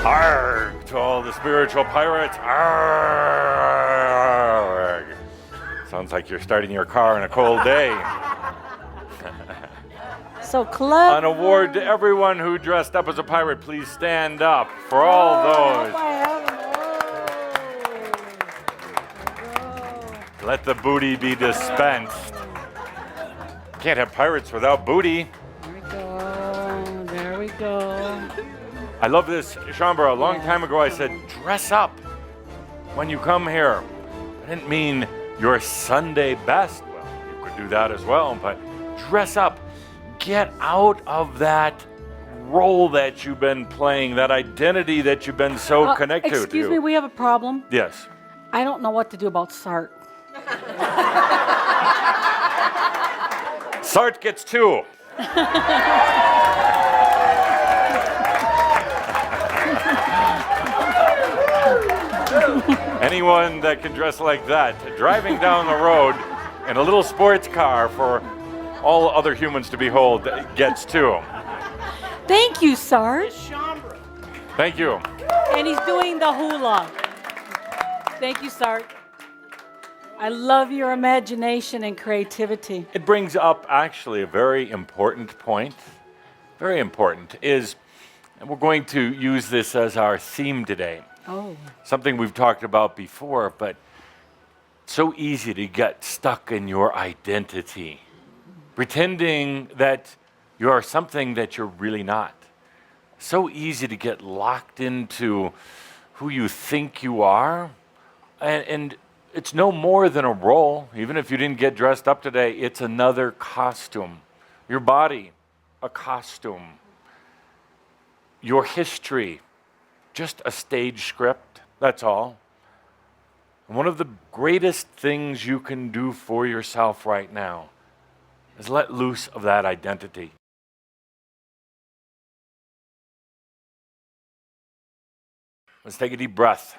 Arrgh to all the spiritual pirates. Arrgh. Sounds like you're starting your car on a cold day. So clever. An award to everyone who dressed up as a pirate. Please stand up for all those. Let the booty be dispensed. Can't have pirates without booty. There we go. There we go. I love this, Shambra. A long time ago I said, dress up when you come here. I didn't mean your Sunday best. Well, you could do that as well, but dress up. Get out of that role that you've been playing, that identity that you've been so connected to. Excuse me, we have a problem. Yes. I don't know what to do about Sart. Sart gets 2. Anyone that can dress like that, driving down the road in a little sports car for all other humans to behold, gets 2. Thank you, Sart. Thank you. And he's doing the hula. Thank you, Sart. I love your imagination and creativity. It brings up actually a very important point. Very important is, and we're going to use this as our theme today. Oh. Something we've talked about before, but so easy to get stuck in your identity, pretending that you are something that you're really not. So easy to get locked into who you think you are, and it's no more than a role. Even if you didn't get dressed up today, it's another costume. Your body, a costume. Your history, just a stage script, that's all. And one of the greatest things you can do for yourself right now is let loose of that identity. Let's take a deep breath.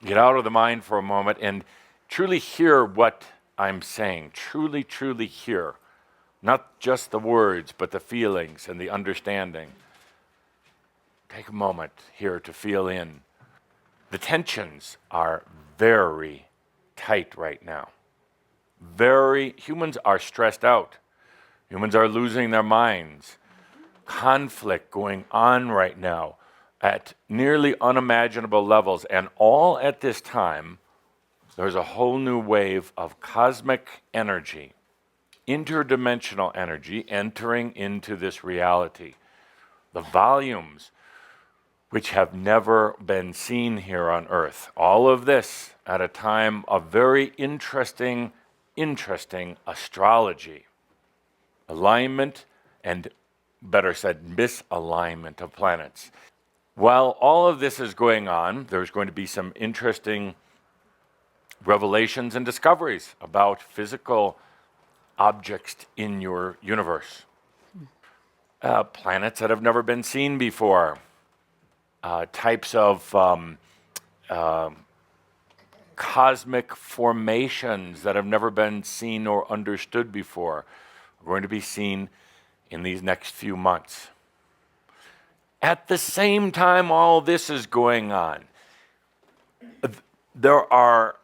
Get out of the mind for a moment and truly hear what I'm saying. Truly, truly hear. Not just the words, but the feelings and the understanding. Take a moment here to feel in. The tensions are very tight right now. Humans are stressed out. Humans are losing their minds. Conflict going on right now at nearly unimaginable levels. And all at this time, there's a whole new wave of cosmic energy, interdimensional energy entering into this reality. The volumes which have never been seen here on Earth. All of this at a time of very interesting astrology. Alignment and, better said, misalignment of planets. While all of this is going on, there's going to be some interesting revelations and discoveries about physical objects in your universe. Planets that have never been seen before. Types of cosmic formations that have never been seen or understood before are going to be seen in these next few months. At the same time all this is going on, there are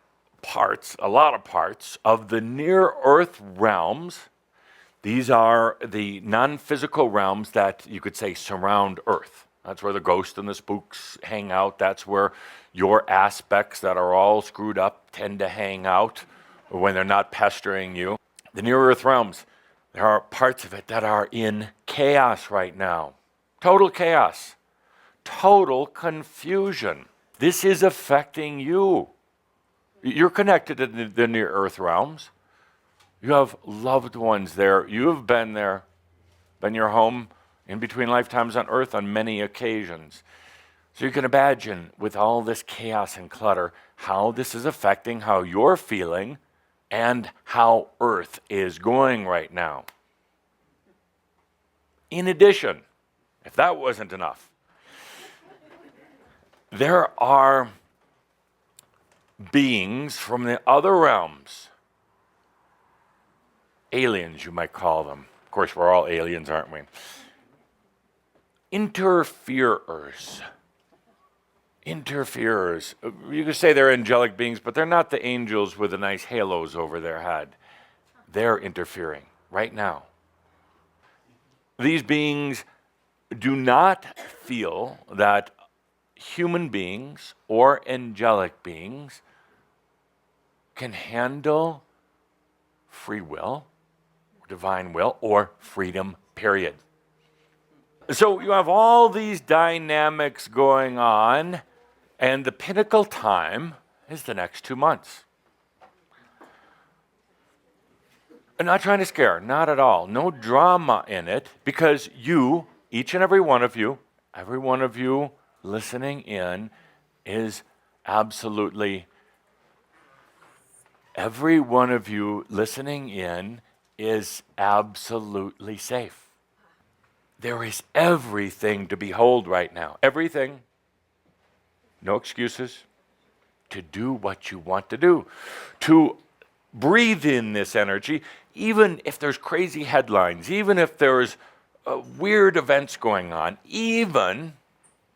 a lot of parts of the near-Earth realms. These are the non-physical realms that you could say surround Earth. That's where the ghosts and the spooks hang out. That's where your aspects that are all screwed up tend to hang out when they're not pestering you. The near-Earth realms, there are parts of it that are in chaos right now. Total chaos. Total confusion. This is affecting you. You're connected to the near-Earth realms. You have loved ones there. You have been there, been your home in between lifetimes on Earth on many occasions. So you can imagine with all this chaos and clutter, how this is affecting how you're feeling and how Earth is going right now. In addition, if that wasn't enough, there are beings from the other realms. Aliens, you might call them. Of course, we're all aliens, aren't we? interferers. Interferers. You could say they're angelic beings, but they're not the angels with the nice halos over their head. They're interfering right now. These beings do not feel that human beings or angelic beings can handle free will, divine will, or freedom, period. So you have all these dynamics going on, and the pinnacle time is the next 2 months. I'm not trying to scare, not at all. No drama in it, because you, each and every one of you listening in is absolutely, every one of you listening in is absolutely safe. There is everything to behold right now. Everything. No excuses. To do what you want to do. To breathe in this energy, even if there's crazy headlines, even if there's weird events going on,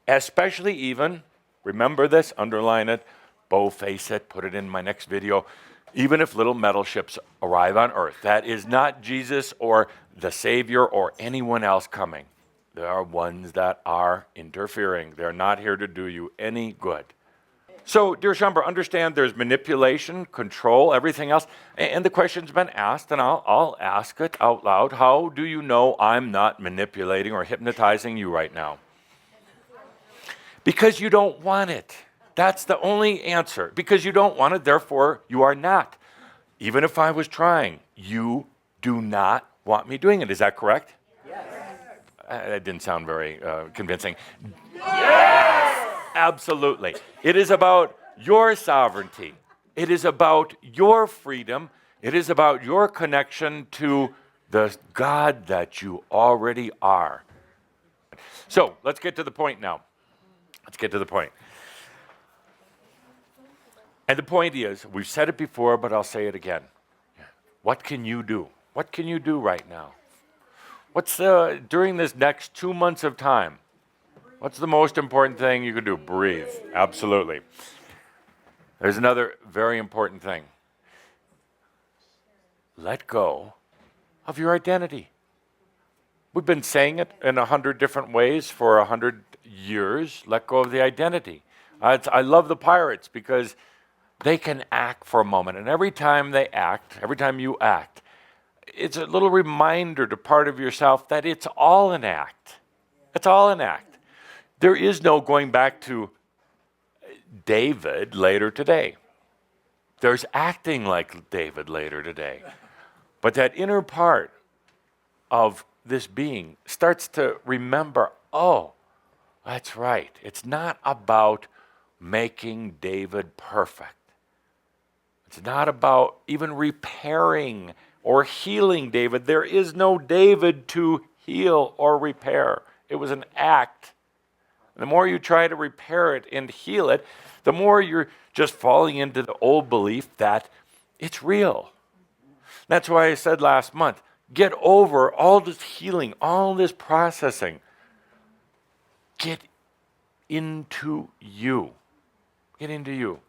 especially even, remember this, underline it, boldface it, put it in my next video, even if little metal ships arrive on Earth, that is not Jesus or the Savior or anyone else coming. There are ones that are interfering. They're not here to do you any good. So, dear Shambhara, understand there's manipulation, control, everything else. And the question's been asked, and I'll ask it out loud. How do you know I'm not manipulating or hypnotizing you right now? Because you don't want it. That's the only answer. Because you don't want it, therefore you are not. Even if I was trying, you do not want me doing it. Is that correct? Yes. That didn't sound very convincing. Yes! Absolutely. It is about your sovereignty. It is about your freedom. It is about your connection to the God that you already are. So, let's get to the point now. Let's get to the point. And the point is, we've said it before, but I'll say it again. What can you do? What can you do right now? What's during this next 2 months of time? What's the most important thing you can do? Breathe. Absolutely. There's another very important thing. Let go of your identity. We've been saying it in 100 different ways for 100 years. Let go of the identity. I love the pirates because they can act for a moment. And every time they act, every time you act, it's a little reminder to part of yourself that it's all an act. It's all an act. There is no going back to David later today. There's acting like David later today. But that inner part of this being starts to remember, oh, that's right. It's not about making David perfect. It's not about even repairing or healing David. There is no David to heal or repair. It was an act. The more you try to repair it and heal it, the more you're just falling into the old belief that it's real. That's why I said last month, get over all this healing, all this processing. Get into you. Get into you.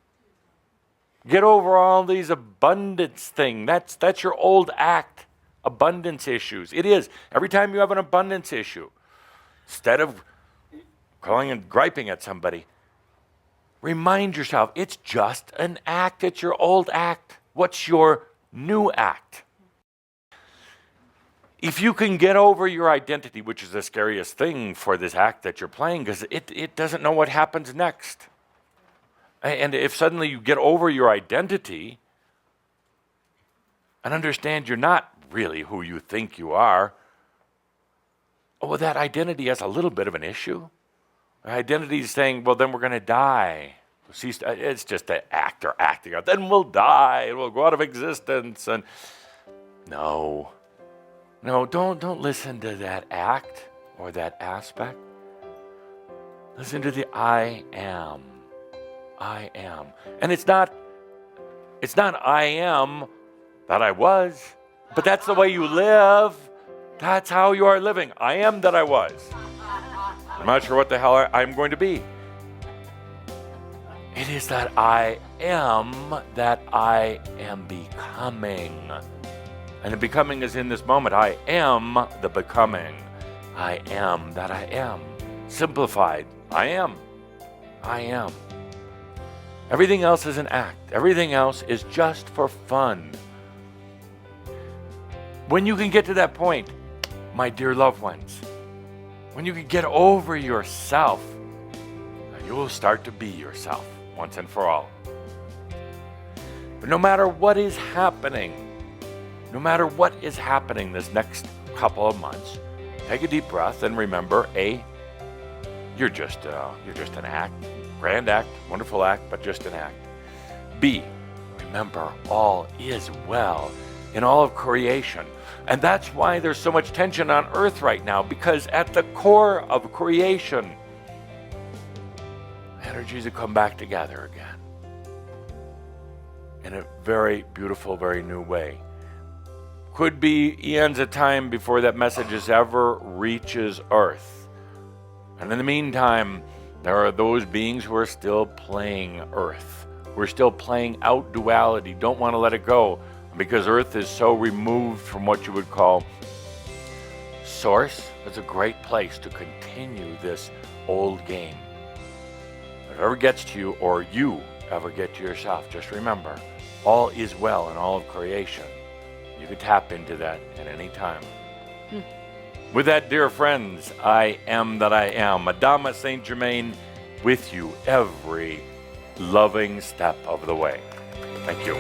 Get over all these abundance thing. That's your old act. Abundance issues. It is. Every time you have an abundance issue, instead of calling and griping at somebody, remind yourself, it's just an act. It's your old act. What's your new act? If you can get over your identity, which is the scariest thing for this act that you're playing, because it doesn't know what happens next. And if suddenly you get over your identity and understand you're not really who you think you are, well, that identity has a little bit of an issue. Identity is saying, well, then we're going to die. It's just an actor acting out. Then we'll die and we'll go out of existence. And no, don't listen to that act or that aspect. Listen to the I am. I am. And it's not I am that I was, but that's the way you live. That's how you are living. I am that I was. I'm not sure what the hell I'm going to be. It is that I am becoming. And the becoming is in this moment. I am the becoming. I am that I am. Simplified. I am. I am. Everything else is an act. Everything else is just for fun. When you can get to that point, my dear loved ones, when you can get over yourself, you will start to be yourself once and for all. But no matter what is happening this next couple of months, take a deep breath and remember, A, you're just an act, grand act, wonderful act, but just an act. B, remember all is well in all of creation. And that's why there's so much tension on earth right now, because at the core of creation, energies have come back together again in a very beautiful, very new way. Could be eons of time before that message ever reaches earth. And in the meantime, there are those beings who are still playing earth, who are still playing out duality, don't want to let it go, because earth is so removed from what you would call source. It's a great place to continue this old game. If it ever gets to you, or you ever get to yourself, just remember, all is well in all of creation. You can tap into that at any time. With that, dear friends, I am that I am. Adamus Saint-Germain with you every loving step of the way. Thank you.